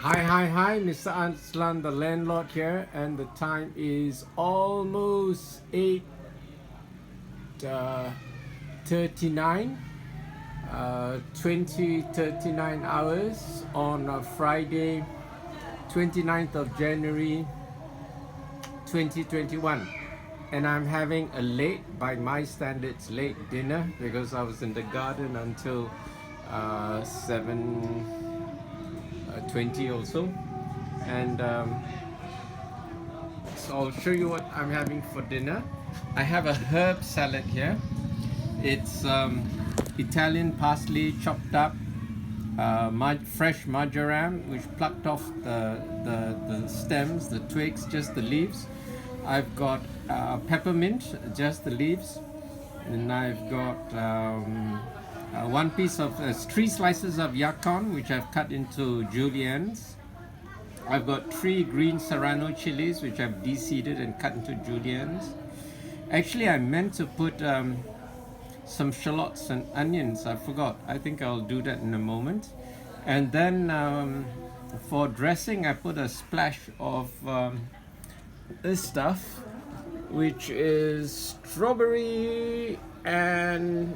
Hi, Mr. Anslan, the landlord here, and the time is almost 8:39, 39 hours on Friday, 29th of January, 2021. And I'm having a late, by my standards, late dinner because I was in the garden until 7:20 also. And so I'll show you what I'm having for dinner. I have a herb salad here. It's Italian parsley chopped up, fresh marjoram, which plucked off the stems, the twigs, just the leaves. I've got peppermint, just the leaves. And I've got one piece of 3 slices of yacon, which I've cut into juliennes. I've got 3 green Serrano chillies, which I've deseeded and cut into juliennes. Actually, I meant to put some shallots and onions. I forgot. I think I'll do that in a moment. And then for dressing, I put a splash of this stuff, which is strawberry and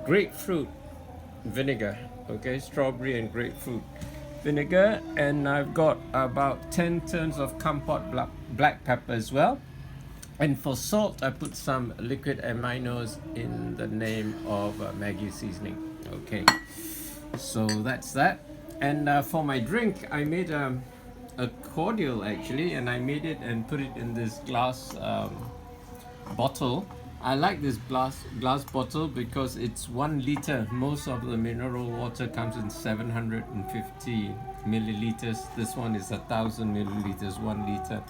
grapefruit vinegar. Okay, strawberry and grapefruit vinegar. And I've got about 10 turns of Kampot black pepper as well. And for salt, I put some liquid aminos in the name of Maggi Seasoning. Okay, so that's that. And for my drink, I made a cordial actually, and I made it and put it in this glass bottle. I like this glass bottle because it's 1 liter. Most of the mineral water comes in 750 milliliters. This one is 1,000 milliliters, 1 liter.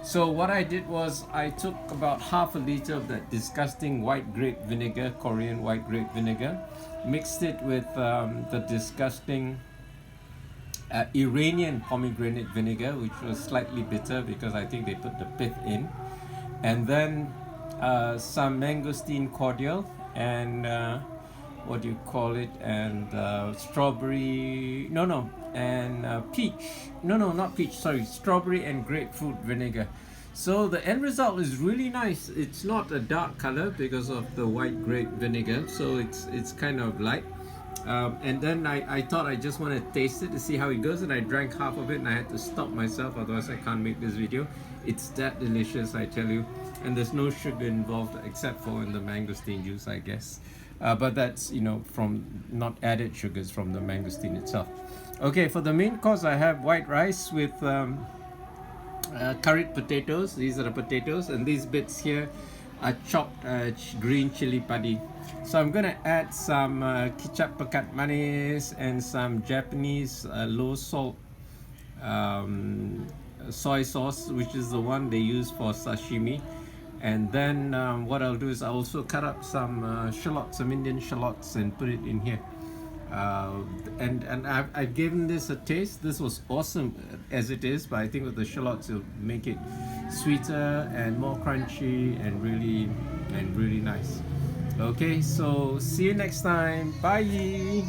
So what I did was I took about half a liter of that disgusting white grape vinegar, Korean white grape vinegar, mixed it with the disgusting Iranian pomegranate vinegar, which was slightly bitter because I think they put the pith in, and then some mangosteen cordial and what do you call it, and strawberry, not peach, sorry, strawberry and grapefruit vinegar. So the end result is really nice. It's not a dark color because of the white grape vinegar, so it's kind of light. And then I thought I just want to taste it to see how it goes, and I drank half of it and I had to stop myself, otherwise I can't make this video. It's that delicious, I tell you, and there's no sugar involved except for in the mangosteen juice, I guess. But that's, from not added sugars from the mangosteen itself. Okay, for the main course, I have white rice with curried potatoes. These are the potatoes, and these bits here are chopped green chili padi. So I'm gonna add some kicap pekat manis and some Japanese low salt soy sauce, which is the one they use for sashimi. And then what I'll do is I'll also cut up some shallots, some Indian shallots, and put it in here. And I've given this a taste. This was awesome as it is, but I think with the shallots it'll make it sweeter and more crunchy and really nice. Okay, so see you next time. Bye.